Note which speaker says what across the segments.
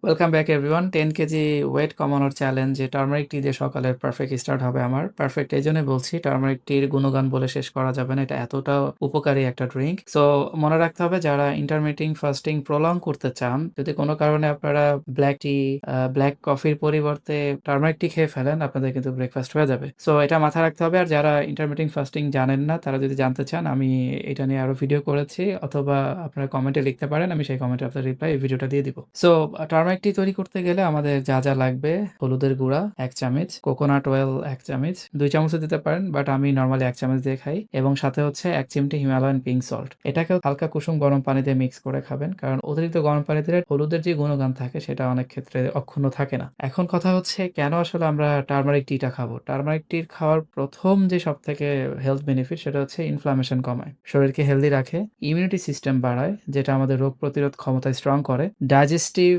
Speaker 1: Welcome back everyone. 10 KG weight কমানোর চ্যালেঞ্জে turmeric টি দিয়ে সকালের পারফেক্ট স্টার্ট হবে আমার। পারফেক্ট এইজন্যই বলছি, টার্মারিক টির গুণগান বলে শেষ করা যাবে না। এটা এতটা উপকারী একটা ড্রিংক। সো মনে রাখতে হবে, যারা ইন্টারমিটিং ফাস্টিং প্রলং করতে চান, যদি কোনো কারণে আপনারা ব্ল্যাক টি, ব্ল্যাক কফির পরিবর্তে টার্মারিক টি খেয়ে ফেলেন, আপনাদের কিন্তু ব্রেকফাস্ট হয়ে যাবে। সো এটা মাথায় রাখতে হবে। আর যারা ইন্টারমিটিং ফাস্টিং জানেন না, তারা যদি জানতে চান, আমি এটা নিয়ে আরো ভিডিও করেছি, অথবা আপনারা কমেন্টে লিখতে পারেন, আমি সেই কমেন্টে আপনার রিপ্লাই এই ভিডিওটা দিয়ে দিব। সো টার্মারিক টি তৈরি করতে গেলে আমাদের যা যা লাগবে: হলুদের গুঁড়া 1 চামচ, কোকোনাট অয়েল 1 চামচ, 2 চামচও দিতে পারেন, বাট আমি নর্মালি 1 চামচ দিয়ে খাই, এবং সাথে হচ্ছে 1 চিমটি হিমালয়ান পিঙ্ক সল্ট। এটাকে হালকা কুসুম গরম পানি দিয়ে মিক্স করে খাবেন, কারণ অতিরিক্ত গরম পানি দিলে হলুদের যে গুণগান থাকে সেটা অনেক ক্ষেত্রে অক্ষুণ্ণ থাকে না। এখন কথা হচ্ছে, কেন আসলে আমরা টার্মারিক টিটা খাবো? টার্মারিক টি খাওয়ার প্রথম যে সব থেকে হেলথ বেনিফিট, সেটা হচ্ছে ইনফ্লামেশন কমায়, শরীরকে হেলদি রাখে, ইমিউনিটি সিস্টেম বাড়ায়, যেটা আমাদের রোগ প্রতিরোধ ক্ষমতায় স্ট্রং করে, ডাইজেস্টিভ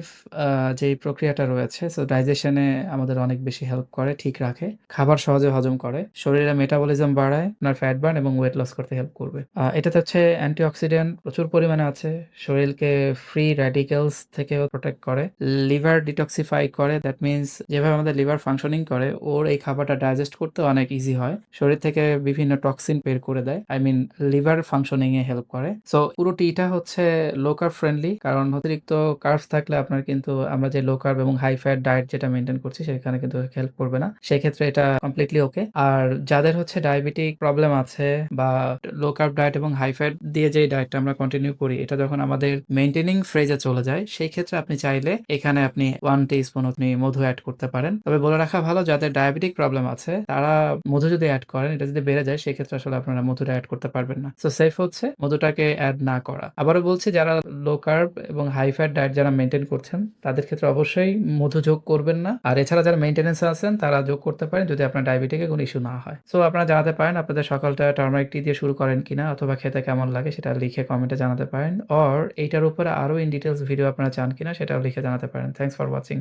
Speaker 1: যেই প্রক্রিয়াটা রয়েছে, সো ডাইজেশনে আমাদের অনেক বেশি হেল্প করে, ঠিক রাখে, খাবার সহজে হজম করে, শরীরে মেটাবলিজম বাড়ায়, আপনার ফ্যাট বার্ন এবং ওয়েট লস করতে হেল্প করবে। এটাতে হচ্ছে অ্যান্টিঅক্সিডেন্ট প্রচুর পরিমাণে আছে, শরীরকে ফ্রি র্যাডিক্যালস থেকেও প্রোটেক্ট করে, লিভার ডিটক্সিফাই করে। দ্যাট মিনস যেভাবে আমাদের লিভার ফাংশনিং করে, ওর এই খাবারটা ডাইজেস্ট করতে অনেক ইজি হয়, শরীর থেকে বিভিন্ন টক্সিন বের করে দেয়, আই মিন লিভার ফাংশনিং এ হেল্প করে। সো পুরো টিটা হচ্ছে লো কার্ব ফ্রেন্ডলি, কারণ অতিরিক্ত কার্বস থাকলে আপনার কিন্তু, আমরা যে লো কার্ব এবং হাই ফ্যাট ডায়েট যেটা মেনটেন করছি, সেখানে কিন্তু হেল্প করবে না। সেক্ষেত্রে এটা কমপ্লিটলি ওকে। আর যাদের হচ্ছে ডায়াবেটিক প্রবলেম আছে, বা লো কার্ব ডায়েট এবং হাই ফ্যাট দিয়ে যে ডায়েটটা আমরা কন্টিনিউ করি, এটা যখন আমাদের মেইনটেনিং ফ্রেজে চলে যায়, সেই ক্ষেত্রে আপনি চাইলে এখানে আপনি 1 টিস্পুন আপনি মধু অ্যাড করতে পারেন। তবে বলে রাখা ভালো, যাদের ডায়াবেটিক প্রবলেম আছে তারা মধু যদি অ্যাড করেন, এটা যদি বেড়ে যায়, সেক্ষেত্রে আসলে আপনারা মধুটা অ্যাড করতে পারবেন না। সো সেফ হচ্ছে মধুটাকে অ্যাড না করা। আবারও বলছি, যারা লো কার্ব এবং হাই ফ্যাট ডায়েট যারা মেনটেন করছেন, তাদের ক্ষেত্রে অবশ্যই মধু যোগ করবেন না। আর এছাড়া যারা মেইনটেনেন্সে আছেন, তারা যোগ করতে পারেন, যদি আপনার ডায়াবেটিকের কোনো ইস্যু না হয়। সো আপনারা জানাতে পারেন আপনাদের সকালটা টার্মারিক টি দিয়ে শুরু করেন কিনা, অথবা খেতে কেমন লাগে সেটা লিখে কমেন্টে জানাতে পারেন। অর এইটার উপরে আরো ইন ডিটেইলস ভিডিও আপনারা চান কিনা, সেটাও লিখে জানাতে পারেন। Thanks for watching.